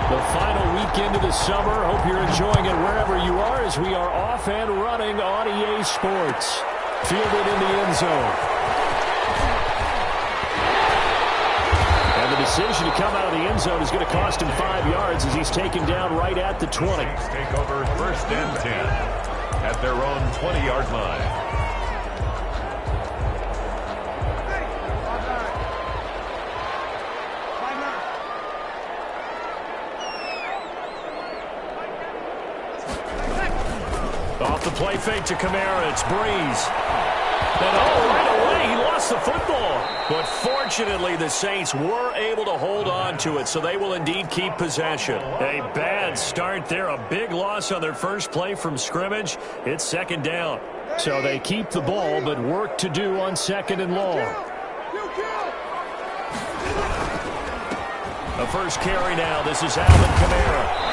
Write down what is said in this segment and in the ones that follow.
The final weekend of the summer. Hope you're enjoying it wherever you are as we are off and running on EA Sports. Fielded in the end zone. And the decision to come out of the end zone is going to cost him 5 yards as he's taken down right at the 20. Take over 1st and 10 at their own 20-yard line. Off the play fake to Kamara, it's Breeze. And right away, he lost the football. But fortunately, the Saints were able to hold on to it, so they will indeed keep possession. A bad start there, a big loss on their first play from scrimmage. It's 2nd down. So they keep the ball, but work to do on 2nd and long. The first carry now, this is Alvin Kamara.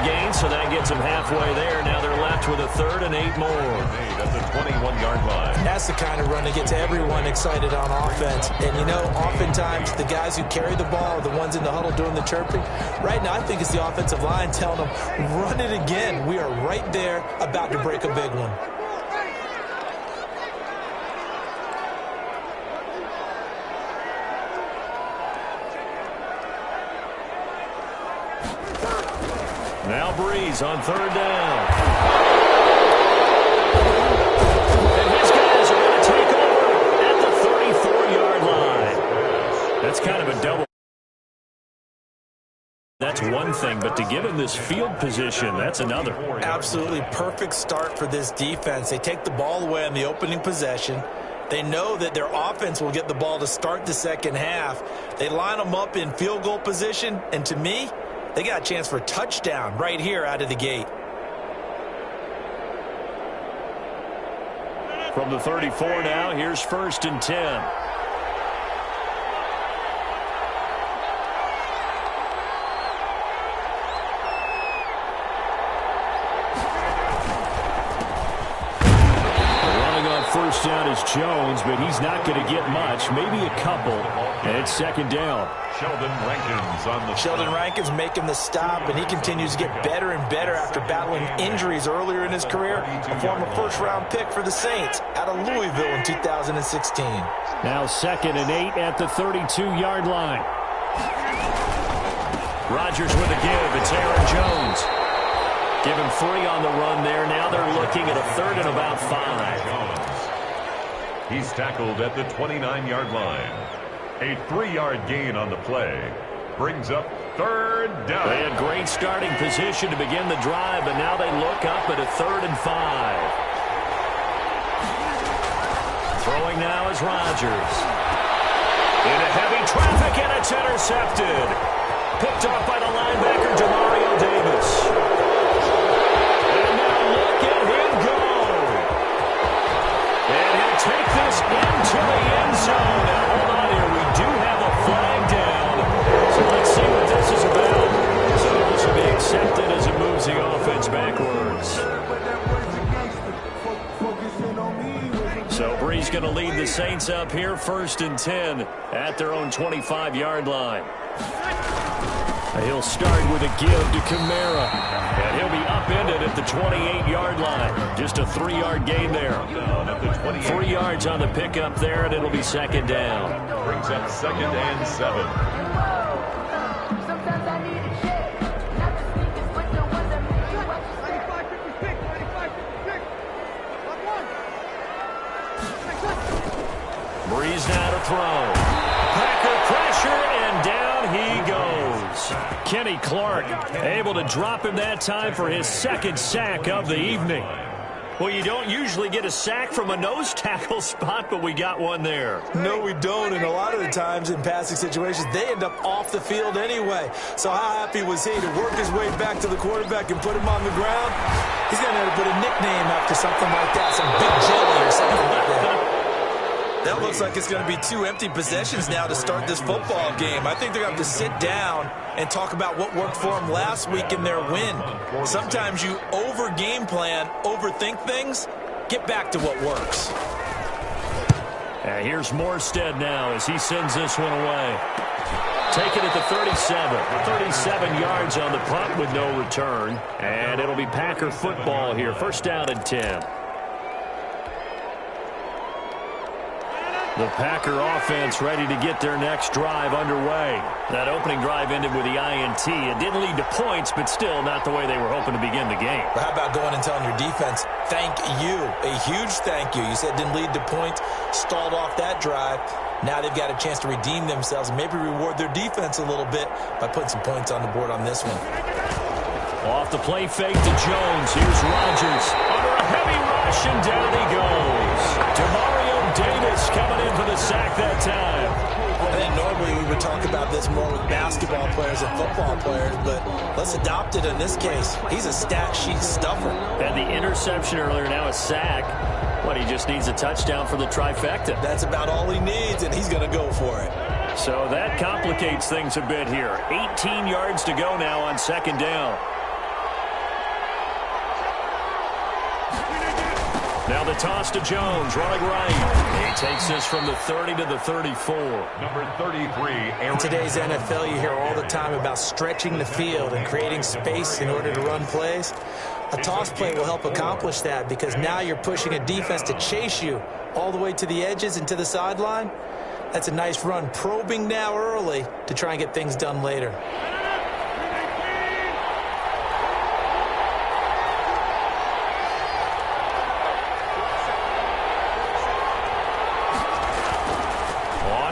Gain, so that gets them halfway there. Now they're left with a 3rd and 8 more. At the 21-yard line. That's the kind of run that gets everyone excited on offense. And, you know, oftentimes the guys who carry the ball are the ones in the huddle doing the chirping. Right now, I think it's the offensive line telling them, run it again. We are right there about to break a big one. Now Breeze on 3rd down. And his guys are going to take over at the 34-yard line. That's kind of a double. That's one thing, but to give him this field position, that's another. Absolutely perfect start for this defense. They take the ball away on the opening possession. They know that their offense will get the ball to start the second half. They line them up in field goal position, and to me, they got a chance for a touchdown right here out of the gate. From the 34 now, here's 1st and 10. Running on 1st down is Jones, but he's not going to get much, maybe a couple. And it's 2nd down. Sheldon Rankins making the stop, and he continues to get better and better after battling injuries earlier in his career. A former 1st-round pick for the Saints out of Louisville in 2016. Now 2nd and 8 at the 32-yard line. Rodgers with a give. It's Aaron Jones. Give him 3 on the run there. Now they're looking at a 3rd and about 5. He's tackled at the 29-yard line. A 3-yard gain on the play. Brings up 3rd down. They had great starting position to begin the drive, but now they look up at a 3rd and 5. Throwing now is Rodgers. Into heavy traffic, and it's intercepted. Picked off by the linebacker, Demario Davis. And now look at him go. And he'll take this into the end zone. Now hold on here. We do have a flag down. So let's see what this is about. So this will be accepted as it moves the offense backwards. So Breeze going to lead the Saints up here, 1st and 10 at their own 25-yard line. He'll start with a give to Kamara. And he'll be upended at the 28-yard line. Just a 3-yard gain there. 3 yards on the pickup there, and it'll be 2nd down. Brings up 2nd and 7. Breeze now to throw. Packer pressure, and down he goes. Kenny Clark able to drop him that time for his 2nd sack of the evening. Well, you don't usually get a sack from a nose tackle spot, but we got one there. No, we don't, and a lot of the times in passing situations, they end up off the field anyway. So how happy was he to work his way back to the quarterback and put him on the ground? He's going to have to put a nickname after something like that, some big jelly or something like that. That looks like it's going to be 2 empty possessions now to start this football game. I think they're going to have to sit down and talk about what worked for them last week in their win. Sometimes you over-game plan, overthink things, get back to what works. Here's Morstead now as he sends this one away. take it at the 37. 37 yards on the punt with no return. And it'll be Packer football here. First down and 10. The Packer offense ready to get their next drive underway. That opening drive ended with the INT. It didn't lead to points, but still not the way they were hoping to begin the game. But how about going and telling your defense, thank you, a huge thank you. You said it didn't lead to points, stalled off that drive. Now they've got a chance to redeem themselves and maybe reward their defense a little bit by putting some points on the board on this one. Off the play fake to Jones. Here's Rodgers. Under a heavy rush, and down he goes. Demario Davis coming in for the sack that time. I think normally we would talk about this more with basketball players and football players, but let's adopt it in this case. He's a stat sheet stuffer. Had the interception earlier, now a sack. What, he just needs a touchdown for the trifecta. That's about all he needs, and he's going to go for it. So that complicates things a bit here. 18 yards to go now on second down. Now the toss to Jones, running right. He takes this from the 30 to the 34. Number 33, In today's NFL, you hear all the time about stretching the field and creating space in order to run plays. A toss play will help accomplish that because now you're pushing a defense to chase you all the way to the edges and to the sideline. That's a nice run, probing now early to try and get things done later.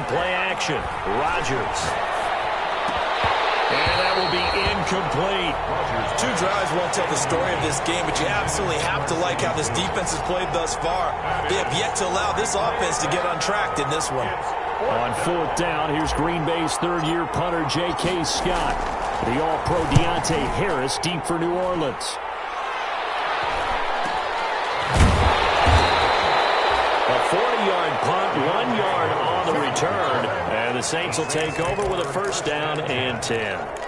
Play action. Rodgers. And that will be incomplete. Two drives won't tell the story of this game, but you absolutely have to like how this defense has played thus far. They have yet to allow this offense to get untracked in this one. On fourth down, here's Green Bay's third-year punter, J.K. Scott. The All-Pro Deontay Harris deep for New Orleans. A 40-yard punt, 1 yard on the return, and the Saints will take over with a first down and 10.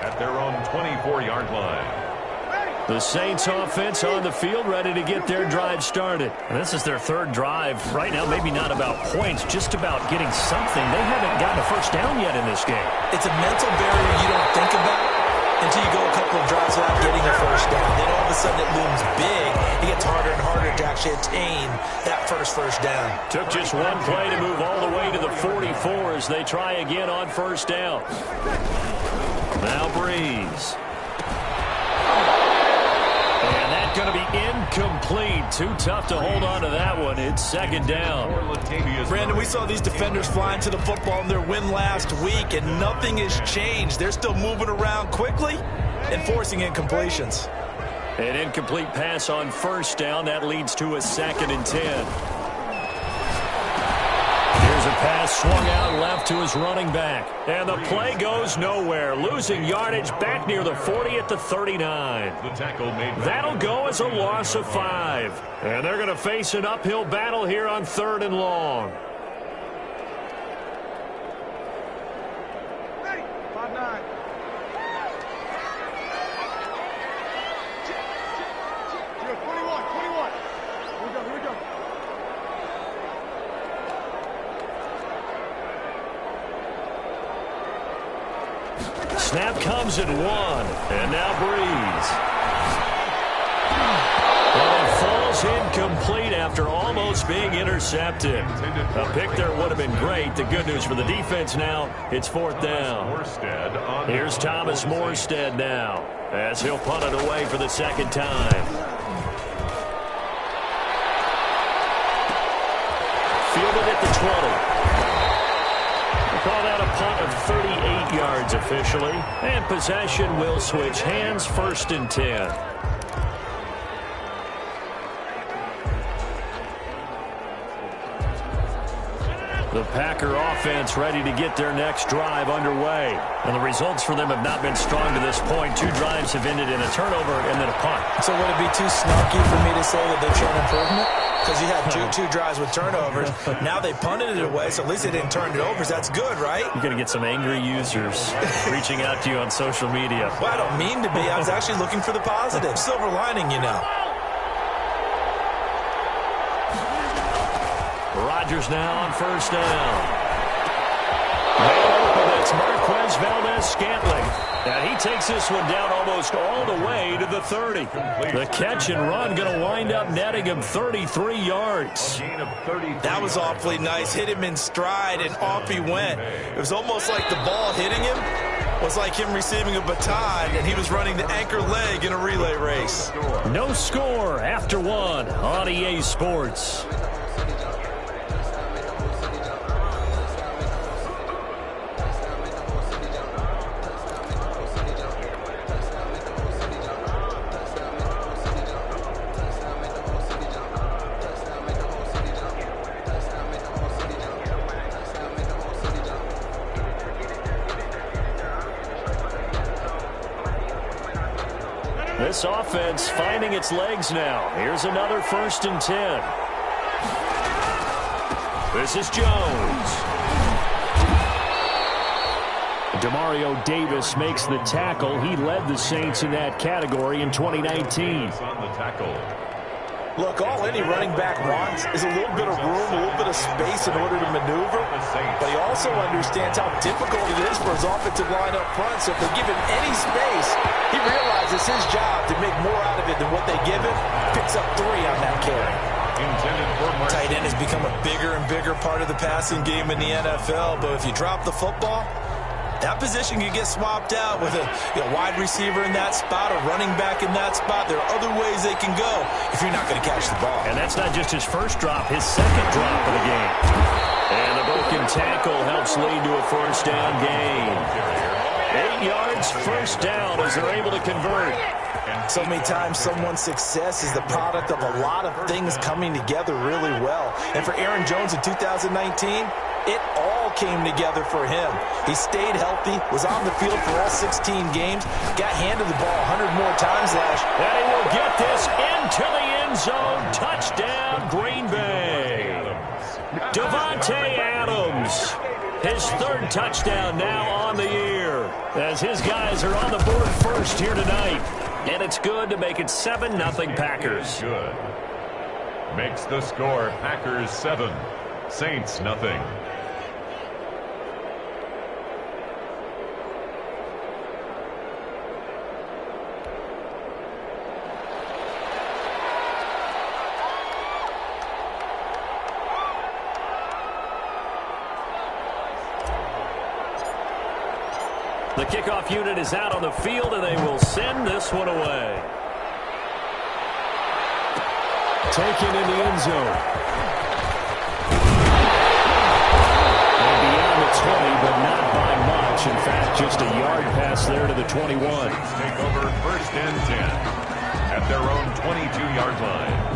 At their own 24-yard line. The Saints offense on the field ready to get their drive started. And this is their third drive. Right now, maybe not about points, just about getting something. They haven't gotten a first down yet in this game. It's a mental barrier you don't think about until you go a couple of drives without getting a first down. Then all of a sudden it looms big. It gets harder and harder to actually attain that first down. Took just one play to move all the way to the 44 as they try again on first down. Now Breeze. And that's going to be incomplete. Too tough to hold on to that one. It's second down. Brandon, we saw these defenders flying to the football in their win last week, and nothing has changed. They're still moving around quickly and forcing incompletions. An incomplete pass on first down. That leads to a second and 10. Here's a pass swung out left to his running back. And the play goes nowhere. Losing yardage back near the 40 at the 39. The tackle made. That'll go as a loss of 5. And they're going to face an uphill battle here on third and long. Snap comes at 1, and now Breeze. And it falls incomplete after almost being intercepted. A pick there would have been great. The good news for the defense now, it's fourth down. Here's Thomas Morstead now, as he'll punt it away for the second time. Fielded at the 20. Call that a punt of 38 yards officially. And possession will switch hands, first and 10. The Packer offense ready to get their next drive underway. And the results for them have not been strong to this point. 2 drives have ended in a turnover and then a punt. So would it be too snarky for me to say that they've shown improvement? Because you had two drives with turnovers. Now they punted it away, so at least they didn't turn it over. So that's good, right? You're going to get some angry users reaching out to you on social media. Well, I don't mean to be. I was actually looking for the positive. Silver lining, you know. Rodgers now on first down. That's Marquez Valdez. takes this one down almost all the way to the 30. The catch and run going to wind up netting him 33 yards. That was awfully nice. Hit him in stride, and off he went. It was almost like the ball hitting him was like him receiving a baton, and he was running the anchor leg in a relay race. No score after one on EA Sports. This offense finding its legs now. Here's another 1st and 10. This is Jones. Demario Davis makes the tackle. He led the Saints in that category in 2019. On the tackle. Look, all any running back wants is a little bit of room, a little bit of space in order to maneuver. But he also understands how difficult it is for his offensive line up front. So if they give him any space, he realizes his job to make more out of it than what they give him. Picks up 3 on that carry. Tight end has become a bigger and bigger part of the passing game in the NFL. But if you drop the football, that position can get swapped out with a wide receiver in that spot, a running back in that spot. There are other ways they can go if you're not going to catch the ball. And that's not just his first drop, his second drop of the game. And the broken tackle helps lead to a 1st down gain. 8 yards, 1st down as they're able to convert. So many times someone's success is the product of a lot of things coming together really well. And for Aaron Jones in 2019, it all came together for him. He stayed healthy, was on the field for all 16 games, got handed the ball 100 more times last year. And he will get this into the end zone. Touchdown, Green Bay. Devontae Adams. His 3rd touchdown now on the year as his guys are on the board first here tonight. And it's good to make it 7-0 Packers. Good. Makes the score Packers 7, Saints nothing. The kickoff unit is out on the field, and they will send this one away. Taken in the end zone. And beyond the 20, but not by much. In fact, just a yard pass there to the 21. Take over 1st and 10 at their own 22-yard line.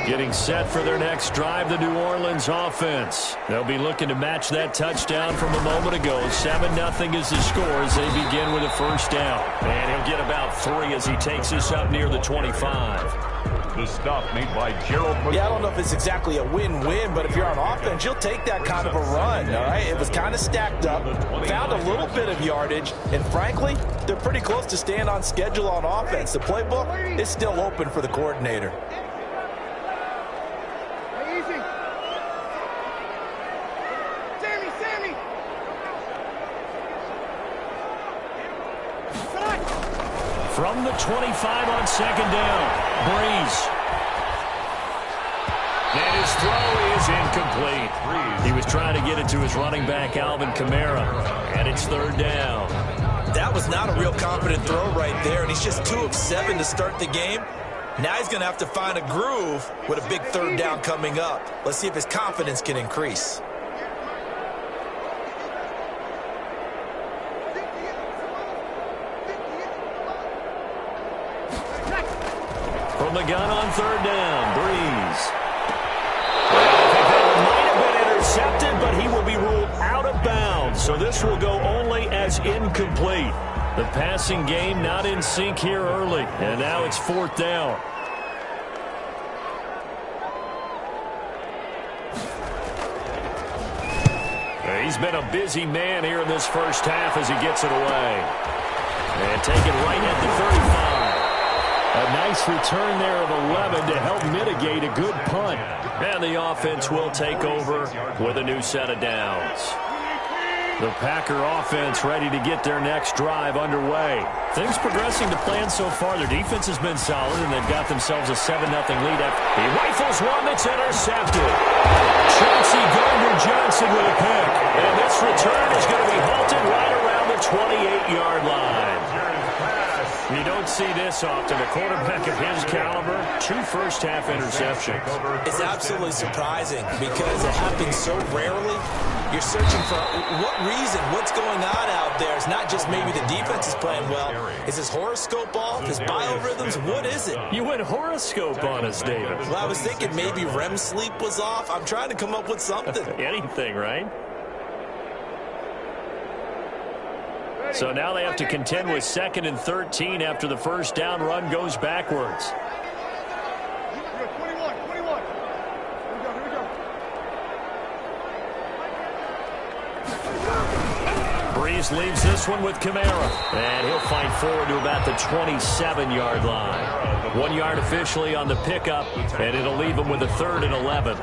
Getting set for their next drive, the New Orleans offense. They'll be looking to match that touchdown from a moment ago. 7-0 is the score as they begin with a 1st down. And he'll get about 3 as he takes this up near the 25. The stop made by Gerald McCoy. Yeah, I don't know if it's exactly a win-win, but if you're on offense, you'll take that kind of a run, all right? It was kind of stacked up, found a little bit of yardage, and frankly, they're pretty close to staying on schedule on offense. The playbook is still open for the coordinator. From the 25 on 2nd down, Breeze. And his throw is incomplete. He was trying to get it to his running back, Alvin Kamara. And it's 3rd down. That was not a real confident throw right there, and he's just 2 of 7 to start the game. Now he's going to have to find a groove with a big 3rd down coming up. Let's see if his confidence can increase. From the gun on 3rd down, Breeze. Well, I think that might have been intercepted, but he will be ruled out of bounds. So this will go only as incomplete. The passing game not in sync here early, and now it's 4th down. He's been a busy man here in this first half as he gets it away. And taken right at the 35. A nice return there of 11 to help mitigate a good punt. And the offense will take over with a new set of downs. The Packer offense ready to get their next drive underway. Things progressing to plan so far. Their defense has been solid, and they've got themselves a 7-0 lead. He rifles one that's intercepted. Chauncey Gardner-Johnson with a pick. And this return is going to be halted right around the 28-yard line. You don't see this often. A quarterback of his caliber, 2 first-half interceptions. It's absolutely surprising because it happens so rarely. You're searching for what reason, what's going on out there. It's not just maybe the defense is playing well. Is his horoscope off? His biorhythms? What is it? You went horoscope on us, David. Well, I was thinking maybe REM sleep was off. I'm trying to come up with something. Anything, right? So now they have to contend with 2nd and 13 after the first down run goes backwards. Breeze leaves this one with Kamara. And he'll find forward to about the 27-yard line. 1 yard officially on the pickup, and it'll leave him with a 3rd and 11.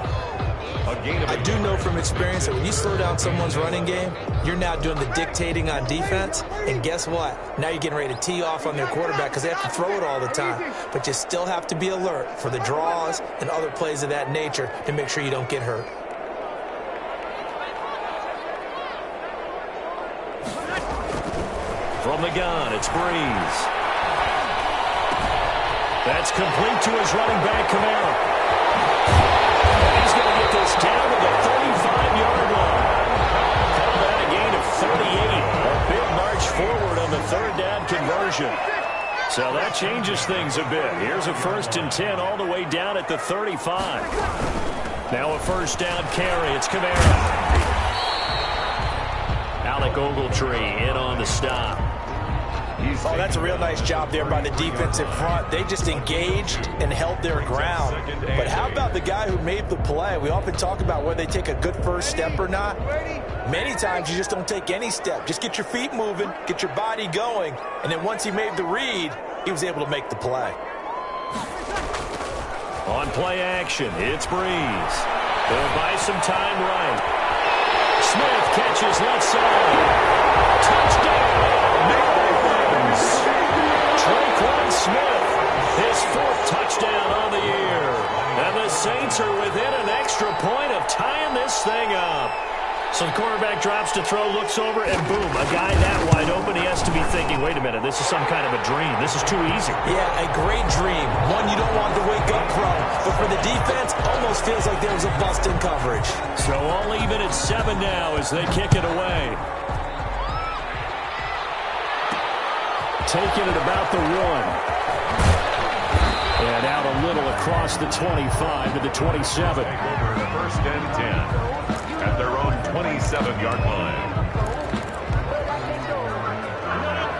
I do know from experience that when you slow down someone's running game, you're now doing the dictating on defense. And guess what? Now you're getting ready to tee off on their quarterback because they have to throw it all the time. But you still have to be alert for the draws and other plays of that nature to make sure you don't get hurt. From the gun, it's Breeze. That's complete to his running back, Kamara. He's going to get this down to the 35-yard line. Call that a gain of 38. A big march forward on the 3rd down conversion. So that changes things a bit. Here's a 1st and 10 all the way down at the 35. Now a first down carry. It's Kamara. Alec Ogletree in on the stop. Oh, that's a real nice job there by the defense in front. They just engaged and held their ground. But how about the guy who made the play? We often talk about whether they take a good first step or not. Many times you just don't take any step. Just get your feet moving, get your body going, and then once he made the read, he was able to make the play. On play action, it's Breeze. They'll buy some time right. Smith catches left side. Touchdown! Traquan Smith, his 4th touchdown on the year. And the Saints are within an extra point of tying this thing up. So the quarterback drops to throw, looks over, and boom, a guy that wide open, he has to be thinking, wait a minute, this is some kind of a dream. This is too easy. Yeah, a great dream. One you don't want to wake up from. But for the defense, almost feels like there was a bust in coverage. So all even at 7 now as they kick it away. Taking it about the 1. And out a little across the 25 to the 27. Over the 1st and 10 at their own 27-yard line.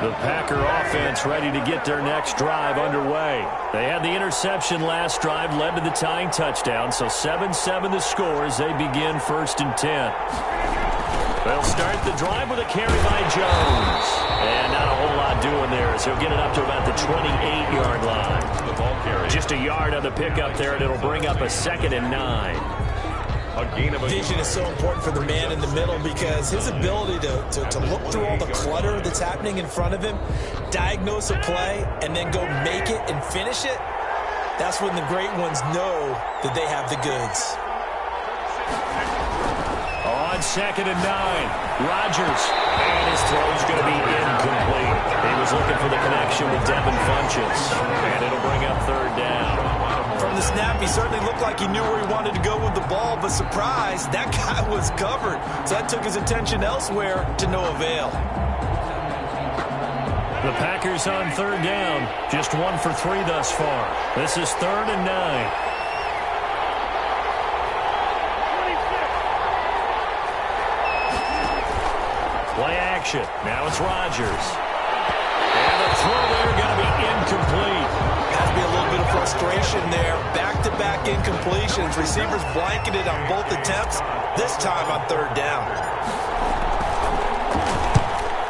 The Packer offense ready to get their next drive underway. They had the interception last drive, led to the tying touchdown. So 7-7 the score as they begin 1st and 10. They'll start the drive with a carry by Jones. And not a whole lot doing there as he'll get it up to about the 28-yard line. The ball carry. Just a yard on the pickup there, and it'll bring up a 2nd and 9. A gain of Vision is so important for the man in the middle because his ability to look through all the clutter that's happening in front of him, diagnose a play, and then go make it and finish it, that's when the great ones know that they have the goods. On 2nd and 9, Rodgers. And his throw's going to be incomplete. He was looking for the connection with Devin Funchess. And it'll bring up 3rd down. From the snap, he certainly looked like he knew where he wanted to go with the ball, but surprise, that guy was covered. So that took his attention elsewhere to no avail. The Packers on 3rd down. Just 1 for 3 thus far. This is 3rd and 9. Play action. Now it's Rodgers. And the throw there going to be incomplete. Has to be a little bit of frustration there. Back-to-back incompletions. Receivers blanketed on both attempts. This time on 3rd down.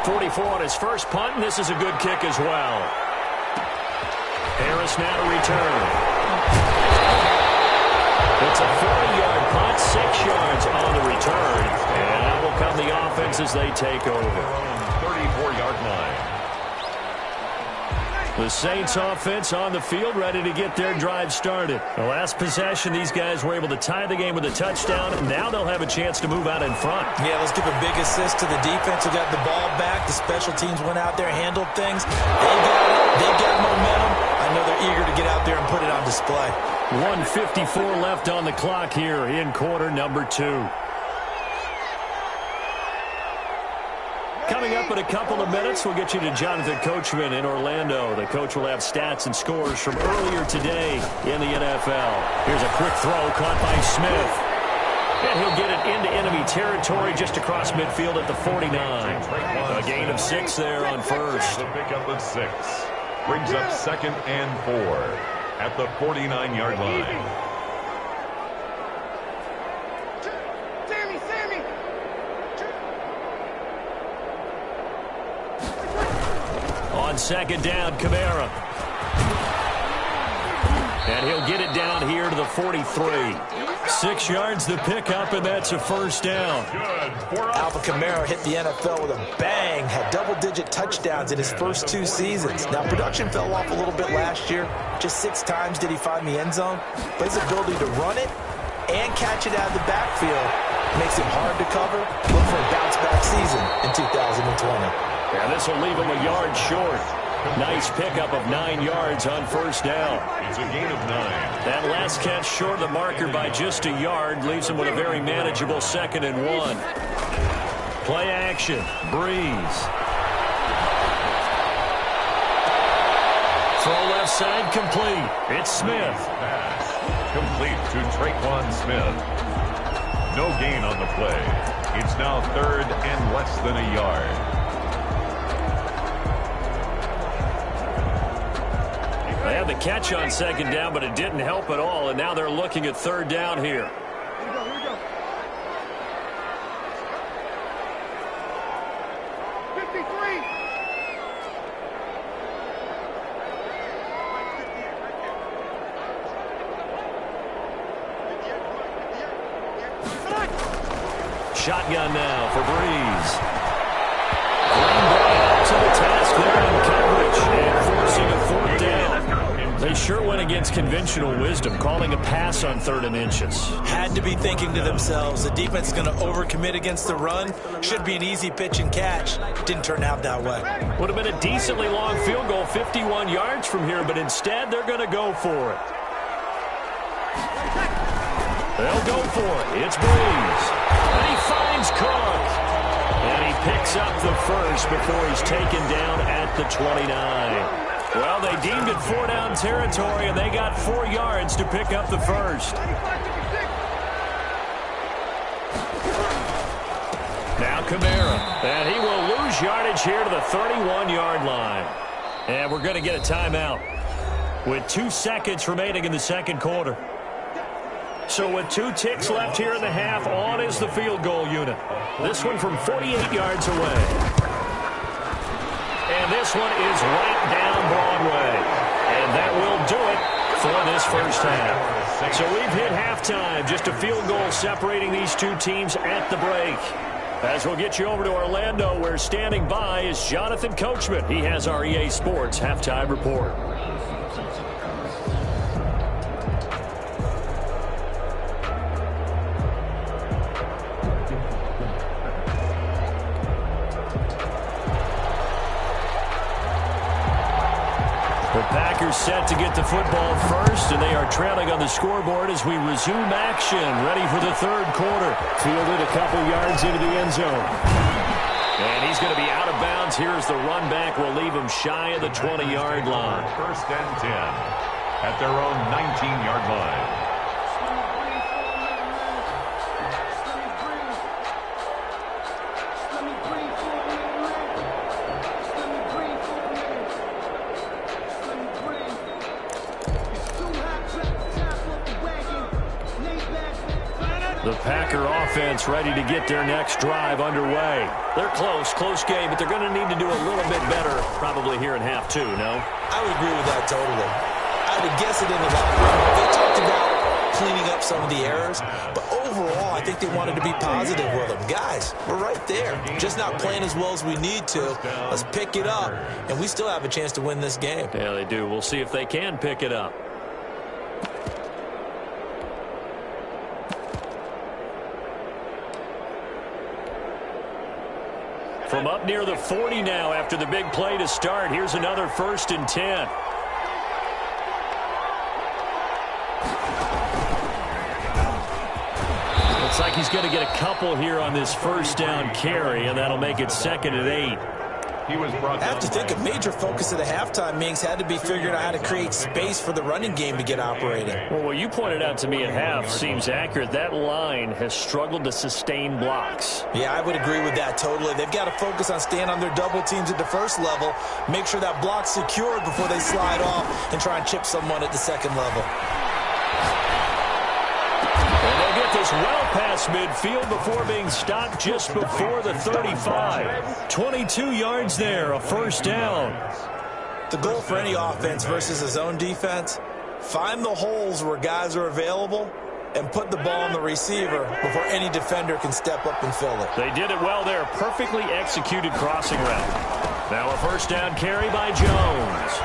44 on his first punt, and this is a good kick as well. Harris now to return. It's a 40-yard punt, 6 yards on the return. And out will come the offense as they take over. 34-yard line. The Saints offense on the field, ready to get their drive started. The last possession, these guys were able to tie the game with a touchdown. Now they'll have a chance to move out in front. Yeah, let's give a big assist to the defense who got the ball back. The special teams went out there, handled things. They got momentum. I know they're eager to get out there and put it on display. 1:54 left on the clock here in quarter number 2. Coming up in a couple of minutes, we'll get you to Jonathan Coachman in Orlando. The coach will have stats and scores from earlier today in the NFL. Here's a quick throw caught by Smith. And he'll get it into enemy territory just across midfield at the 49. A gain of 6 there on first. The pickup of 6. Brings up 2nd and 4 at the 49-yard line. On 2nd down, Kamara. And he'll get it down here to the 43. 6 yards the pickup, and that's a first down. Alvin Kamara hit the NFL with a bang, had double-digit touchdowns in his first 2 seasons. Now, production fell off a little bit last year. Just 6 times did he find the end zone. But his ability to run it and catch it out of the backfield makes him hard to cover. Look for a bounce-back season in 2020. Yeah, this will leave him a yard short. Nice pickup of 9 yards on first down. It's a gain of 9. That last catch short of the marker by just a yard leaves him with a very manageable 2nd and 1. Play action. Breeze. Throw left side complete. It's Smith. Pass complete to Traquan Smith. No gain on the play. It's now 3rd and less than a yard. They had the catch on 2nd down, but it didn't help at all, and now they're looking at 3rd down here. Here we go. 53. Shotgun now for Breeze. Green Bay up to the task there in coverage and forcing a 4th down. They sure went against conventional wisdom, calling a pass on 3rd and inches. Had to be thinking to themselves, the defense is going to overcommit against the run. Should be an easy pitch and catch. Didn't turn out that way. Would have been a decently long field goal, 51 yards from here, but instead they're going to go for it. They'll go for it. It's Breeze. And he finds Cook. And he picks up the first before he's taken down at the 29. Well, they deemed it 4-down territory, and they got 4 yards to pick up the first. Now Kamara. And he will lose yardage here to the 31-yard line. And we're going to get a timeout with 2 seconds remaining in the 2nd quarter. So with 2 ticks left here in the half, on is the field goal unit. This one from 48 yards away. And this one is right down Broadway. And that will do it for this first half. So we've hit halftime. Just a field goal separating these 2 teams at the break. As we'll get you over to Orlando, where standing by is Jonathan Coachman. He has our EA Sports halftime report. The Packers set to get the football first, and they are trailing on the scoreboard as we resume action, ready for the 3rd quarter. Fielded a couple yards into the end zone. And he's going to be out of bounds. Here's the run back. Will leave him shy of the 20-yard line. 1st and 10 at their own 19-yard line. The Packer offense ready to get their next drive underway. They're close game, but they're going to need to do a little bit better probably here in half 2, no? I would agree with that totally. I would guess it in the locker room. They talked about cleaning up some of the errors, but overall, I think they wanted to be positive with them. Guys, we're right there. Just not playing as well as we need to. Let's pick it up, and we still have a chance to win this game. Yeah, they do. We'll see if they can pick it up. From up near the 40 now after the big play to start. Here's another 1st and 10. Looks like he's going to get a couple here on this 1st down carry, and that'll make it 2nd and 8. He was brought I have to think a major focus of the halftime meetings had to be figuring out how to create space for the running game to get operating. Well, what you pointed out to me at half seems accurate. That line has struggled to sustain blocks. Yeah, I would agree with that totally. They've got to focus on staying on their double teams at the first level, make sure that block's secured before they slide off and try and chip someone at the second level. This well past midfield before being stopped just before the 35. 22 yards there, a 1st down. The goal for any offense versus a zone defense, find the holes where guys are available and put the ball on the receiver before any defender can step up and fill it. They did it well there. Perfectly executed crossing route. Now a 1st down carry by Jones.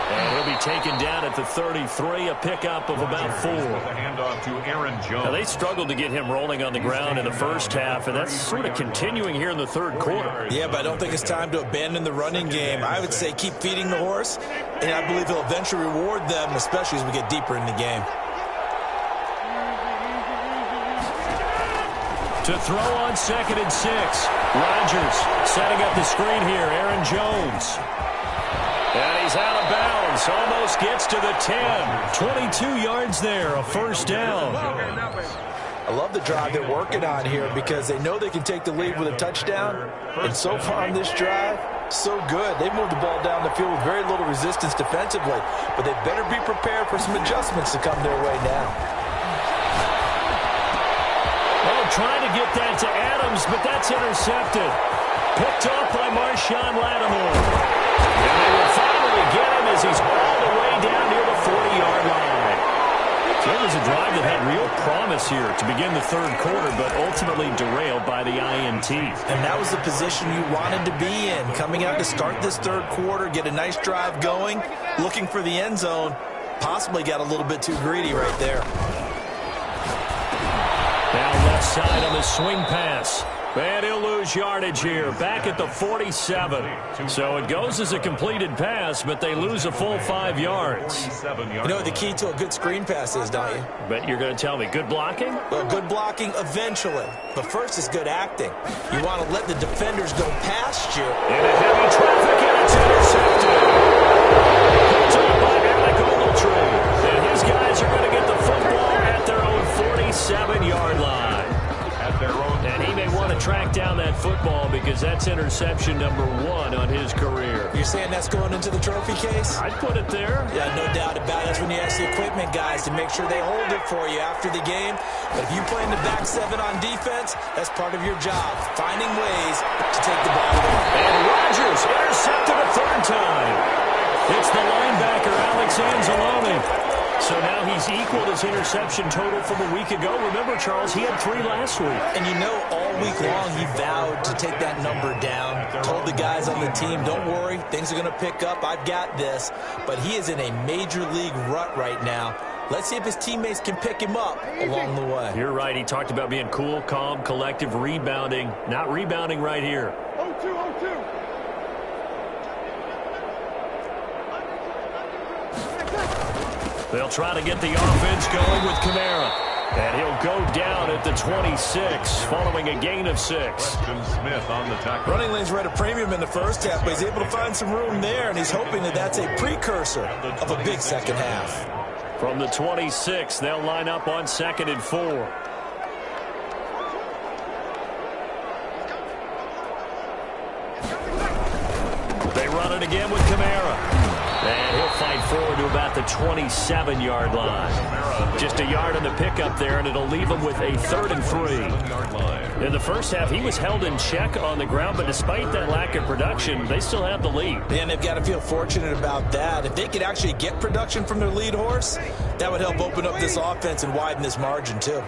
And he'll be taken down at the 33, a pickup of about 4. Handoff to Aaron Jones. Now, they struggled to get him rolling on the ground in the 1st half, and that's sort of continuing here in the 3rd quarter. Yeah, but I don't think it's time to abandon the running game. I would say keep feeding the horse, and I believe he'll eventually reward them, especially as we get deeper in the game. To throw on 2nd and 6. Rodgers setting up the screen here. Aaron Jones. And he's out of bounds. Almost gets to the 10. 22 yards there, a 1st down. I love the drive they're working on here because they know they can take the lead with a touchdown. And so far on this drive, so good. They moved the ball down the field with very little resistance defensively. But they better be prepared for some adjustments to come their way now. Oh, trying to get that to Adams, but that's intercepted. Picked up by Marshawn Lattimore. And they will finally get him as he's all the way down near the 40-yard line. So it was a drive that had real promise here to begin the 3rd quarter, but ultimately derailed by the INT. And that was the position you wanted to be in. Coming out to start this 3rd quarter, get a nice drive going, looking for the end zone. Possibly got a little bit too greedy right there. Now left side on the swing pass. And he'll lose yardage here, back at the 47. So it goes as a completed pass, but they lose a full 5 yards. You know what the key to a good screen pass is, don't you? But you're going to tell me, good blocking? Well, good blocking eventually. But first is good acting. You want to let the defenders go past you. In a heavy traffic, and it's intercepted. Picked up by Alec Ogletree. And his guys are going to get the football at their own 47-yard line. And he may want to track down that football because that's interception number 1 on his career. You're saying that's going into the trophy case? I'd put it there. Yeah, no doubt about it. That's when you ask the equipment guys to make sure they hold it for you after the game. But if you play in the back 7 on defense, that's part of your job, finding ways to take the ball away. And Rodgers intercepted a 3rd time. It's the linebacker, Alex Anzalone. So now he's equaled his interception total from a week ago. Remember, Charles, he had 3 last week. And you know, all week long he vowed to take that number down. Told the guys on the team, don't worry, things are going to pick up. I've got this. But he is in a major league rut right now. Let's see if his teammates can pick him up along the way. You're right. He talked about being cool, calm, collective, rebounding. Not rebounding right here. 0-2. They'll try to get the offense going with Kamara. And he'll go down at the 26, following a gain of 6. Smith on the tackle. Running lanes were at a premium in the 1st half, but he's able to find some room there, and he's hoping that that's a precursor of a big 2nd half. From the 26, they'll line up on 2nd and 4. They run it again with Kamara. And he'll fight forward to about the 27-yard line. Just a yard on the pickup there, and it'll leave him with a 3rd and 3. In the first half, he was held in check on the ground, but despite that lack of production, they still have the lead. And they've got to feel fortunate about that. If they could actually get production from their lead horse, that would help open up this offense and widen this margin, too.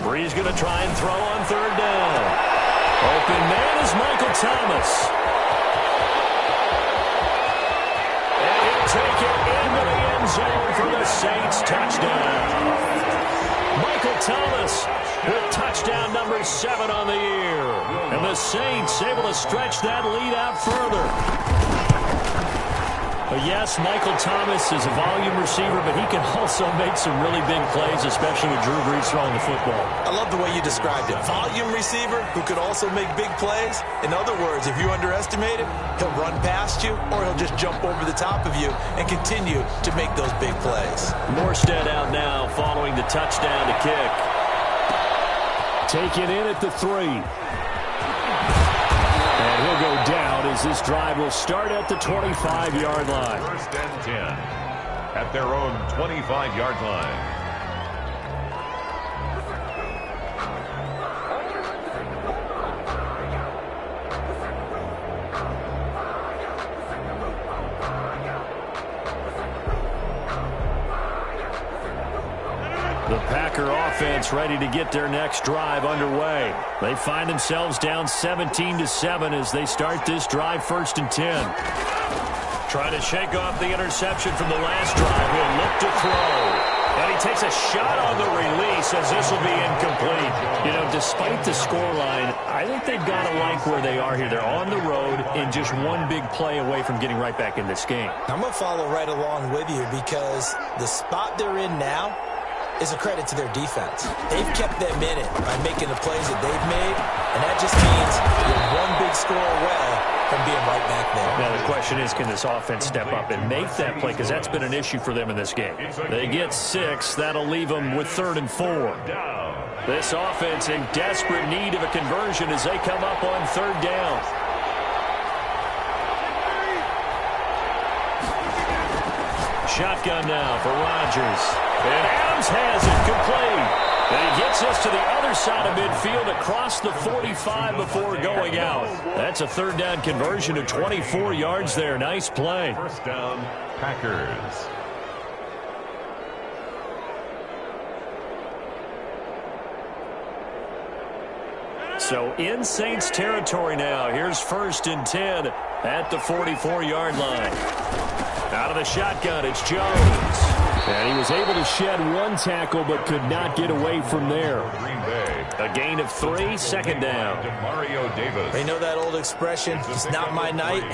Brees going to try and throw on 3rd down. Open man is Michael Thomas. And he'll take it into the end zone for the Saints touchdown. Michael Thomas with touchdown number 7 on the year. And the Saints able to stretch that lead out further. But yes, Michael Thomas is a volume receiver, but he can also make some really big plays, especially with Drew Brees throwing the football. I love the way you described it. Volume receiver who could also make big plays. In other words, if you underestimate him, he'll run past you or he'll just jump over the top of you and continue to make those big plays. Morstead out now following the touchdown to kick. Take it in at the 3. And he'll go down as this drive will start at the 25-yard line. 1st and 10 at their own 25-yard line. The Packer offense ready to get their next drive underway. They find themselves down 17-7 as they start this drive 1st and 10. Trying to shake off the interception from the last drive. He'll look to throw. And he takes a shot on the release as this will be incomplete. You know, despite the scoreline, I think they've got to like where they are here. They're on the road and just one big play away from getting right back in this game. I'm going to follow right along with you because the spot they're in now is a credit to their defense. They've kept them in it by making the plays that they've made, and that just means you're one big score away from being right back there. Now, the question is, can this offense step up and make that play? Because that's been an issue for them in this game. They get 6. That'll leave them with 3rd and 4. This offense in desperate need of a conversion as they come up on 3rd down. Shotgun now for Rodgers. And Adams has it complete. And he gets us to the other side of midfield across the 45 before going out. That's a 3rd down conversion of 24 yards there. Nice play. 1st down, Packers. So in Saints territory now. Here's 1st and 10 at the 44-yard line. Out of the shotgun, it's Jones. And he was able to shed 1 tackle but could not get away from there. A gain of 3, 2nd down. Mario Davis. They know that old expression, it's not my night.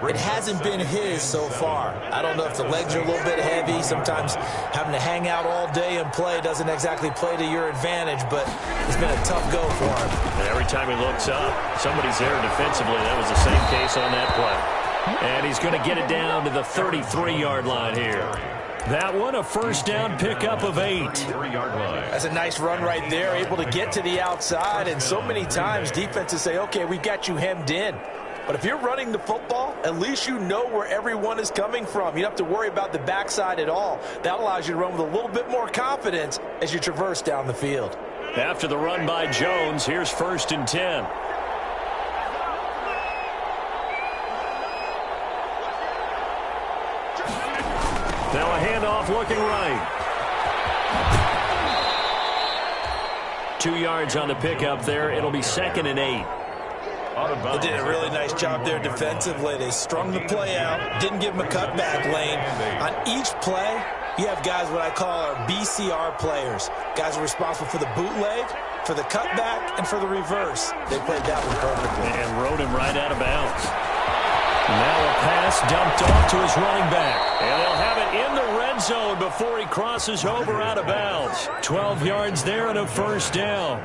It hasn't been his so far. I don't know if the legs are a little bit heavy. Sometimes having to hang out all day and play doesn't exactly play to your advantage, but it's been a tough go for him. And every time he looks up, somebody's there defensively. That was the same case on that play. And he's going to get it down to the 33-yard line here. That one, a 1st down pickup of 8. That's a nice run right there, able to get to the outside. And so many times defenses say, okay, we've got you hemmed in. But if you're running the football, at least you know where everyone is coming from. You don't have to worry about the backside at all. That allows you to run with a little bit more confidence as you traverse down the field. After the run by Jones, here's 1st and 10. Now a handoff looking right. 2 yards on the pickup there. It'll be 2nd and 8. They did a really nice job there defensively. They strung the play out, didn't give him a cutback lane. On each play, you have guys what I call our BCR players. Guys are responsible for the bootleg, for the cutback, and for the reverse. They played that one perfectly. And rode him right out of bounds. Now a pass dumped off to his running back. And they'll have it in the red zone before he crosses over out of bounds. 12 yards there and a 1st down.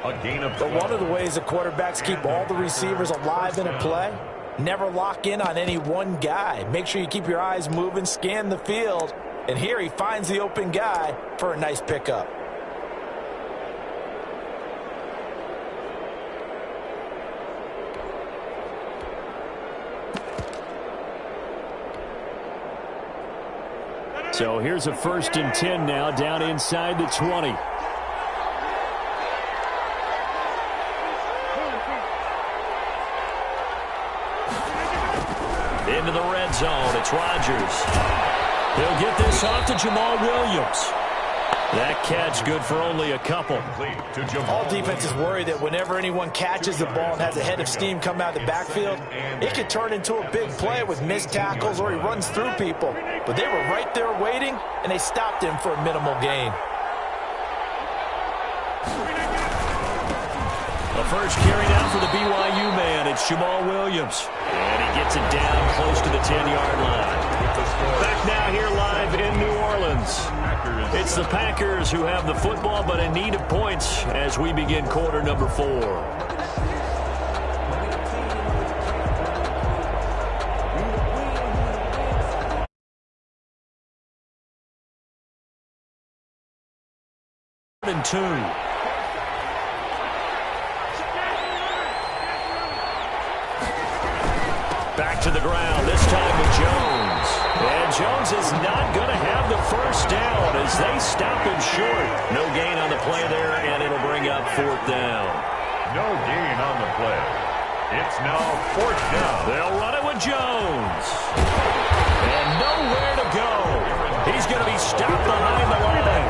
A gain of 12. But one of the ways the quarterbacks keep all the receivers alive in a play, never lock in on any one guy. Make sure you keep your eyes moving, scan the field. And here he finds the open guy for a nice pickup. So here's a 1st and 10 now, down inside the 20. Into the red zone, it's Rodgers. He'll get this off to Jamal Williams. That catch good for only a couple. All defenses worry that whenever anyone catches the ball and has a head of steam come out of the backfield, it could turn into a big play with missed tackles or he runs through people. But they were right there waiting, and they stopped him for a minimal gain. The first carry down for the BYU man. It's Jamal Williams. And he gets it down close to the 10-yard line. Back now here live in New Orleans. It's the Packers who have the football but in need of points as we begin quarter number 4. And 2. Back to the ground, this time with Jones. And Jones is not going to have the first down as they stop him short. No gain on the play there, and it'll bring up 4th down. No gain on the play. It's now 4th down. They'll run it with Jones. And nowhere to go. He's going to be stopped behind the line.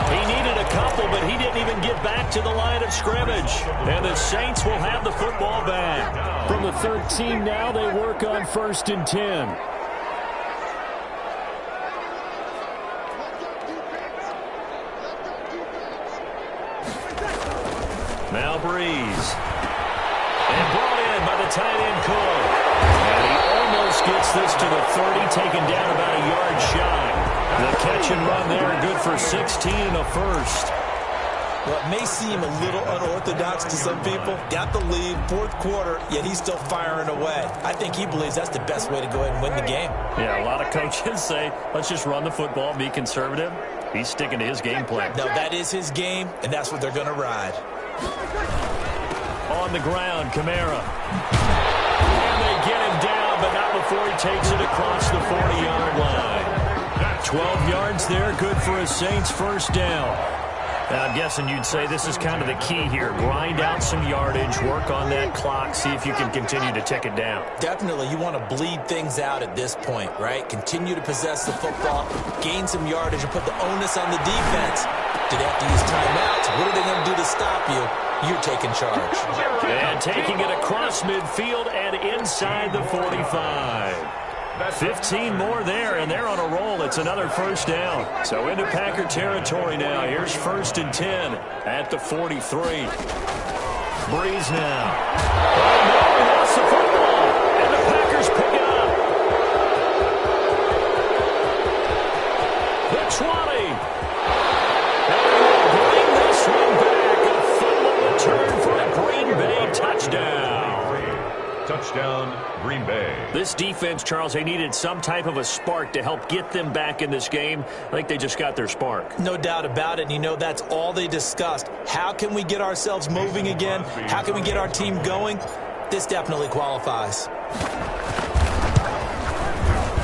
He needed a couple, but he didn't even get back to the line of scrimmage. And the Saints will have the football back. From the 13 now, they work on 1st and 10. Now Breeze. And brought in by the tight end Cole. And he almost gets this to the 30, taken down about a yard shy. The catch and run there, good for 16 and a first. Well, it may seem a little unorthodox to some people. Got the lead, 4th quarter, yet he's still firing away. I think he believes that's the best way to go ahead and win the game. Yeah, a lot of coaches say, let's just run the football, be conservative. He's sticking to his game plan. No, that is his game, and that's what they're going to ride. On the ground, Kamara. And they get him down, but not before he takes it across the 40-yard line. 12 yards there, good for a Saints first down. Now, I'm guessing you'd say this is kind of the key here. Grind out some yardage, work on that clock, see if you can continue to tick it down. Definitely, you want to bleed things out at this point, right? Continue to possess the football, gain some yardage, and put the onus on the defense. Do they have to use timeouts? What are they going to do to stop you? You're taking charge. And taking it across midfield and inside the 45. 15 more there, and they're on a roll. It's another first down. So into Packer territory now. Here's 1st and 10 at the 43. Breeze now. Oh, no, he lost the football. And the Packers pick it up. The 20. And they will bring this one back. A fumble return for a Green Bay touchdown. Touchdown, Green Bay. This defense, Charles, they needed some type of a spark to help get them back in this game. I think they just got their spark. No doubt about it. And you know, that's all they discussed. How can we get ourselves moving again? How can we get our team going? This definitely qualifies.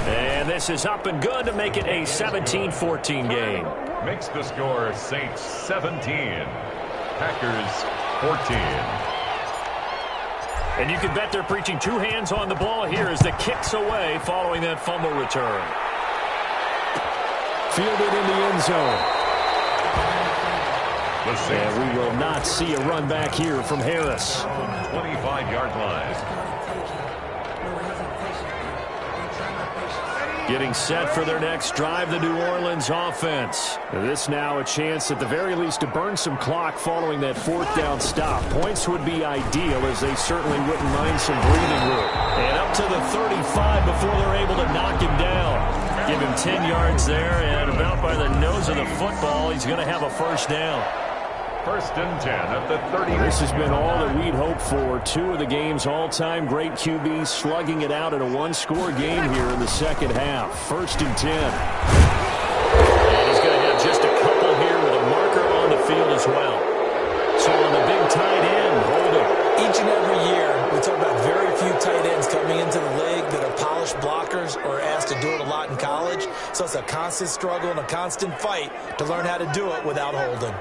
And this is up and good to make it a 17-14 game. Makes the score Saints 17, Packers 14. And you can bet they're preaching 2 hands on the ball here as the kick's away following that fumble return. Fielded in the end zone. And we will not see a run back here from Harris. 25-yard line. Getting set for their next drive, the New Orleans offense. This now a chance at the very least to burn some clock following that 4th down stop. Points would be ideal as they certainly wouldn't mind some breathing room. And up to the 35 before they're able to knock him down. Give him 10 yards there, and about by the nose of the football, he's going to have a first down. 1st and 10 at the 30. This has been all that we'd hoped for. 2 of the game's all-time great QBs slugging it out in a 1-score game here in the second half. 1st and 10. And he's going to have just a couple here with a marker on the field as well. So on the big tight end, hold it. Each and every year, we talk about very few tight ends coming into the league that are polished blockers or as chance to do it a lot in college, so it's a constant struggle and a constant fight to learn how to do it without holding.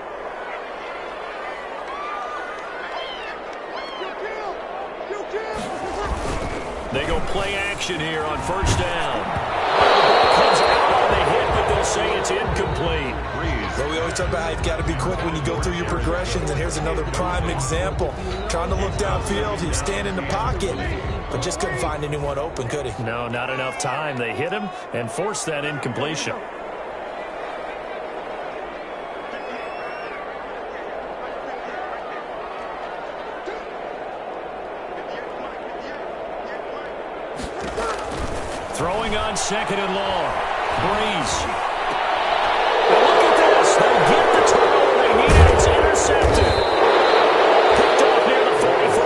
They go play action here on first down. Comes out on the hit, but they'll say it's incomplete. Well, we always talk about how you've got to be quick when you go through your progressions, and here's another prime example. Trying to look downfield, he was standing in the pocket, but just couldn't find anyone open, could he? No, not enough time. They hit him and forced that incompletion. Throwing on second and long. Breeze. Now look at this. They get the turnover they needed. It's intercepted. Picked off near the 44.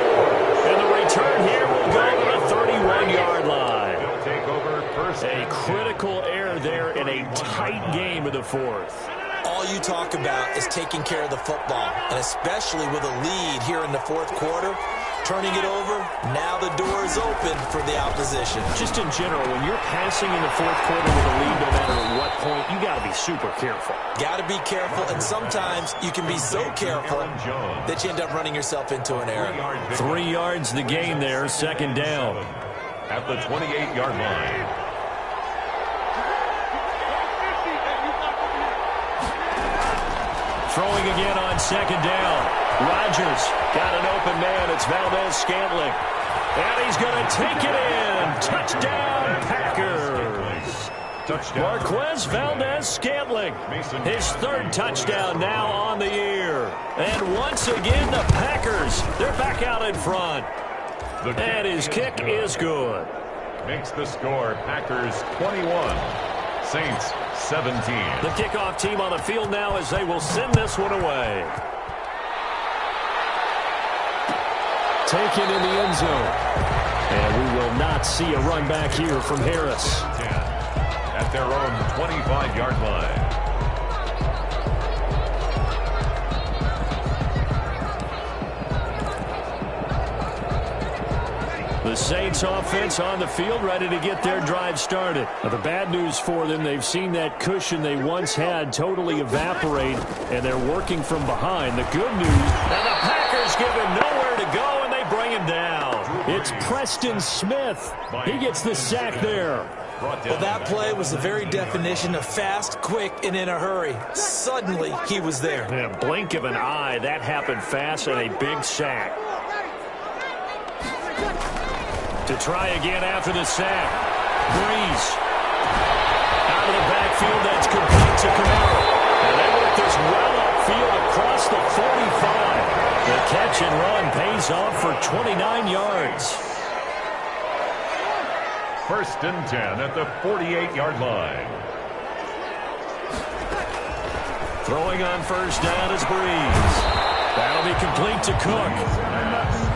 And the return here will go to the 31-yard line. They'll take over first. A critical error there in a tight game of the fourth. All you talk about is taking care of the football, and especially with a lead here in the fourth quarter, turning it over, now the door is open for the opposition. Just in general, when you're passing in the fourth quarter with a lead, no matter at what point, you got to be super careful. Got to be careful, and sometimes you can be so careful that you end up running yourself into an error. 3 yards the gain there, second down. At the 28-yard line. Throwing again on second down. Rodgers got an open man. It's Valdez-Scantling. And he's going to take it in. Touchdown, Packers. Touchdown. Marquez Valdez-Scantling. His third touchdown now on the year. And once again, the Packers, they're back out in front. And his kick is good. Makes the score Packers 21, Saints 17. The kickoff team on the field now as they will send this one away. Taken in the end zone. And we will not see a run back here from Harris. At their own 25-yard line. The Saints offense on the field, ready to get their drive started. Now, the bad news for them, they've seen that cushion they once had totally evaporate, and they're working from behind. The good news, and the Packers give him nowhere to go, and they bring him down. It's Preston Smith. He gets the sack there. Well, that play was the very definition of fast, quick, and in a hurry. Suddenly, he was there. In a blink of an eye, that happened fast, and a big sack. To try again after the sack. Breeze. Out of the backfield, that's complete to Kamara. And they work this well upfield across the 45. The catch and run pays off for 29 yards. First and 10 at the 48-yard line. Throwing on first down is Breeze. That'll be complete to Cook.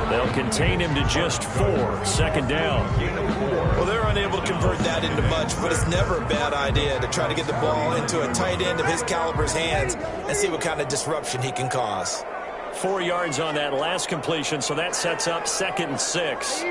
They'll contain him to just 4. Second down. Well, they're unable to convert that into much, but it's never a bad idea to try to get the ball into a tight end of his caliber's hands and see what kind of disruption he can cause. 4 yards on that last completion, so that sets up 2nd and 6.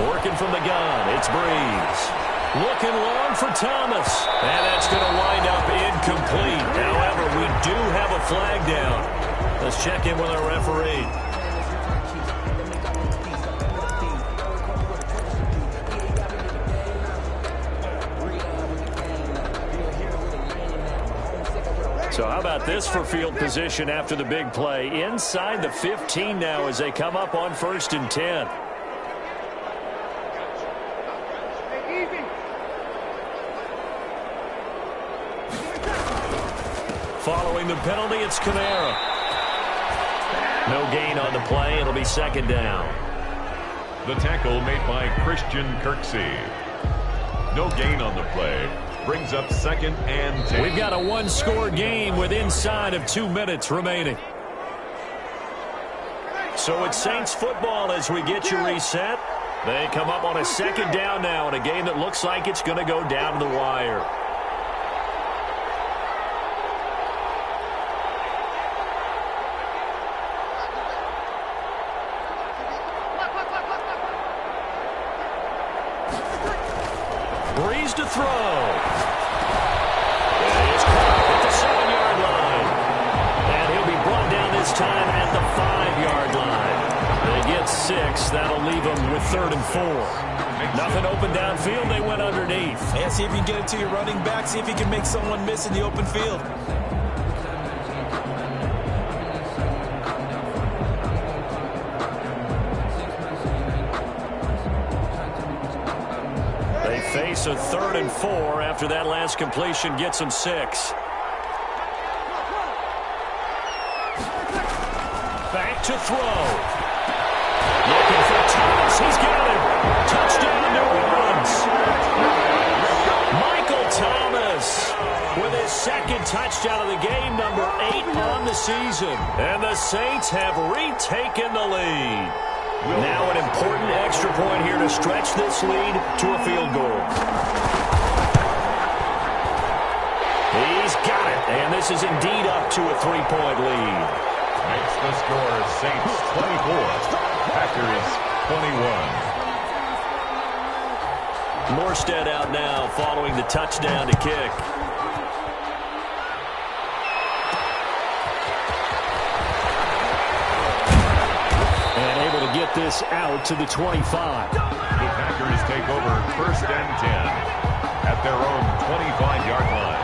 Working from the gun, it's Breeze. Looking long for Thomas. And that's going to wind up incomplete. However, we do have a flag down. Let's check in with our referee. So how about this for field position after the big play? Inside the 15 now as they come up on 1st and 10. Following the penalty, it's Kamara. No gain on the play. It'll be 2nd down. The tackle made by Christian Kirksey. No gain on the play. Brings up 2nd and 10. We've got a one-score game with inside of 2 minutes remaining. So it's Saints football as we get you reset. They come up on a 2nd down now in a game that looks like it's going to go down to the wire. Here's to throw. And it's caught at the 7-yard line. And he'll be brought down this time at the 5-yard line. They get 6. That'll leave them with 3rd and 4. Nothing open downfield. They went underneath. Yeah, see if you can get it to your running back. See if you can make someone miss in the open field. They face a 3rd and 4 after that last completion gets them 6. Back to throw. Looking for Thomas. He's got him. Touchdown, New Orleans. Michael Thomas with his 2nd touchdown of the game, number 8 on the season. And the Saints have retaken the lead. Now an important extra point here to stretch this lead to a field goal. He's got it. And this is indeed up to a 3-point lead. Makes the score Saints 24, Packers 21. Morstead out now following the touchdown to kick. And able to get this out to the 25. The Packers take over 1st and 10 at their own 25-yard line.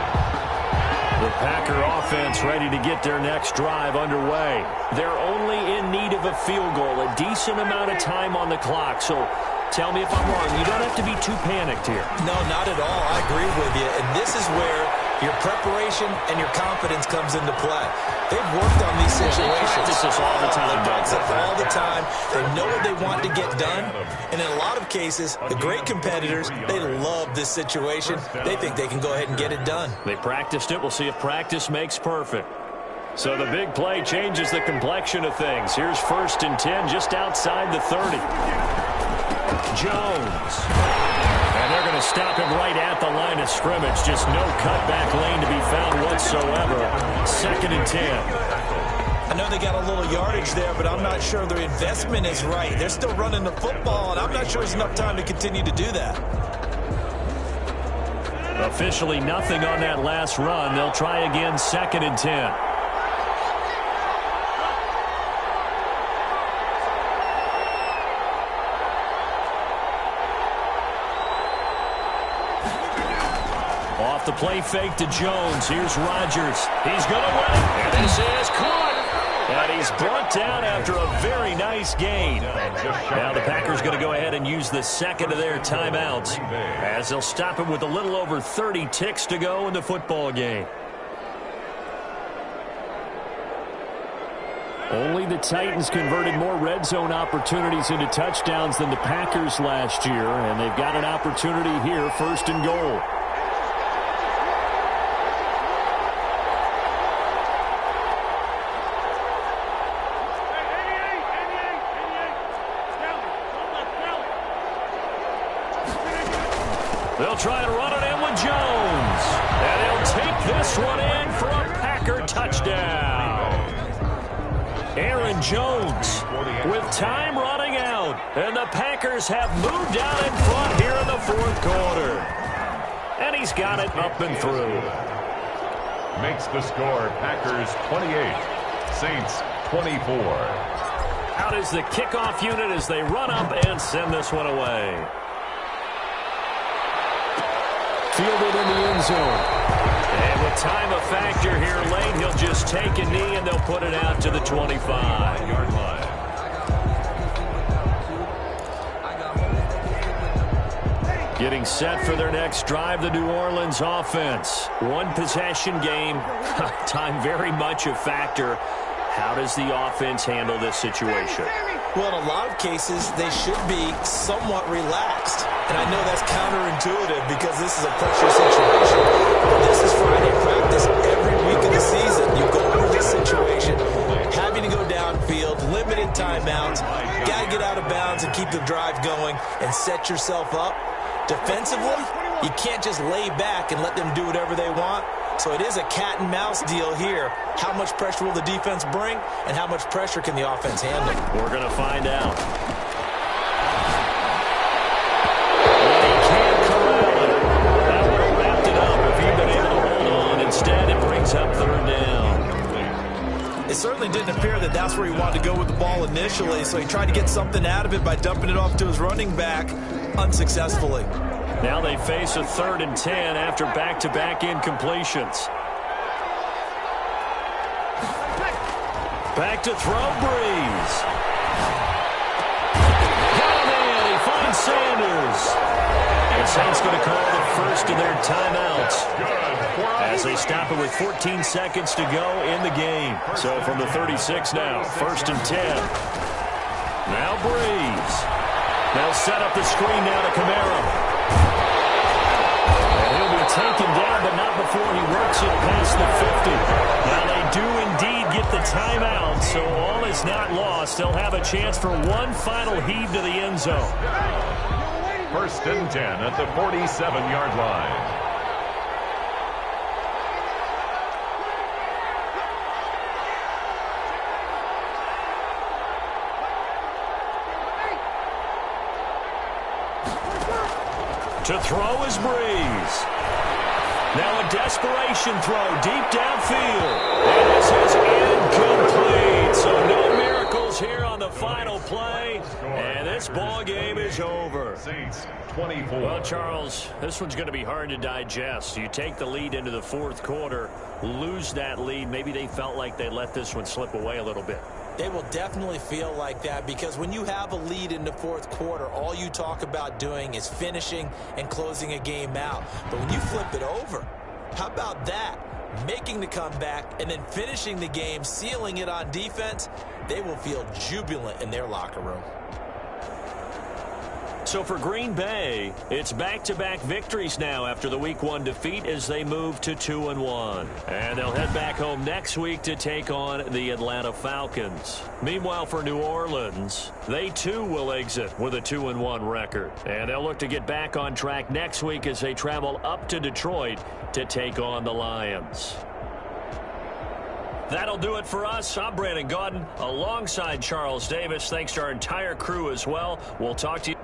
The Packer offense ready to get their next drive underway. They're only in need of a field goal, a decent amount of time on the clock. So tell me if I'm wrong. You don't have to be too panicked here. No, not at all. I agree with you. And this is where your preparation and your confidence comes into play. They've worked on these situations. They practice this all the time. They practice it all the time. They know what they want to get done. And in a lot of cases, the great competitors, they love this situation. They think they can go ahead and get it done. They practiced it. We'll see if practice makes perfect. So the big play changes the complexion of things. Here's 1st and 10 just outside the 30. Jones. And they're going to stop him right at the line of scrimmage. Just no cutback lane to be found whatsoever. 2nd and 10. I know they got a little yardage there, but I'm not sure their investment is right. They're still running the football, and I'm not sure there's enough time to continue to do that. Officially nothing on that last run. They'll try again 2nd and 10. Off the play fake to Jones. Here's Rodgers. He's going to win it. And this is caught. And he's brought down after a very nice gain. Now the Packers going to go ahead and use the 2nd of their timeouts as they'll stop him with a little over 30 ticks to go in the football game. Only the Titans converted more red zone opportunities into touchdowns than the Packers last year, and they've got an opportunity here, 1st and goal. They'll try to run it in with Jones. And he'll take this one in for a Packer touchdown. Aaron Jones with time running out. And the Packers have moved out in front here in the 4th quarter. And he's got it up and through. Makes the score Packers 28, Saints 24. Out is the kickoff unit as they run up and send this one away. Fielded in the end zone. And with time a factor here late, he'll just take a knee and they'll put it out to the 25-yard line. Getting set for their next drive, the New Orleans offense. One possession game. Time very much a factor. How does the offense handle this situation? Well, in a lot of cases, they should be somewhat relaxed. And I know that's counterintuitive because this is a pressure situation. But this is Friday practice every week of the season. You go over this situation, having to go downfield, limited timeouts, got to get out of bounds and keep the drive going and set yourself up. Defensively, you can't just lay back and let them do whatever they want. So it is a cat and mouse deal here. How much pressure will the defense bring, and how much pressure can the offense handle? We're going to find out. And he can't corral it. brings up third down. It certainly didn't appear that that's where he wanted to go with the ball initially, so he tried to get something out of it by dumping it off to his running back unsuccessfully. Now they face a 3rd and 10 after back-to-back incompletions. Back to throw, Breeze. Got him in. He finds Sanders. And the Saints going to call the first of their timeouts as they stop it with 14 seconds to go in the game. So from the 36 now, 1st and 10. Now Breeze. They'll set up the screen now to Kamara. And he'll be taken down, but not before he works it past the 50. Now they do indeed get the timeout, so all is not lost. They'll have a chance for one final heave to the end zone. 1st and 10 at the 47-yard line. To throw is Breeze. Now a desperation throw deep downfield. And this is incomplete. So no miracles here on the final play. And this ball game is over. Saints 24. Well, Charles, this one's going to be hard to digest. You take the lead into the 4th quarter, lose that lead. Maybe they felt like they let this one slip away a little bit. They will definitely feel like that because when you have a lead in the 4th quarter, all you talk about doing is finishing and closing a game out. But when you flip it over, how about that? Making the comeback and then finishing the game, sealing it on defense, they will feel jubilant in their locker room. So for Green Bay, it's back-to-back victories now after the Week 1 defeat as they move to 2-1. And they'll head back home next week to take on the Atlanta Falcons. Meanwhile, for New Orleans, they too will exit with a 2-1 record. And they'll look to get back on track next week as they travel up to Detroit to take on the Lions. That'll do it for us. I'm Brandon Gaudin alongside Charles Davis. Thanks to our entire crew as well. We'll talk to you.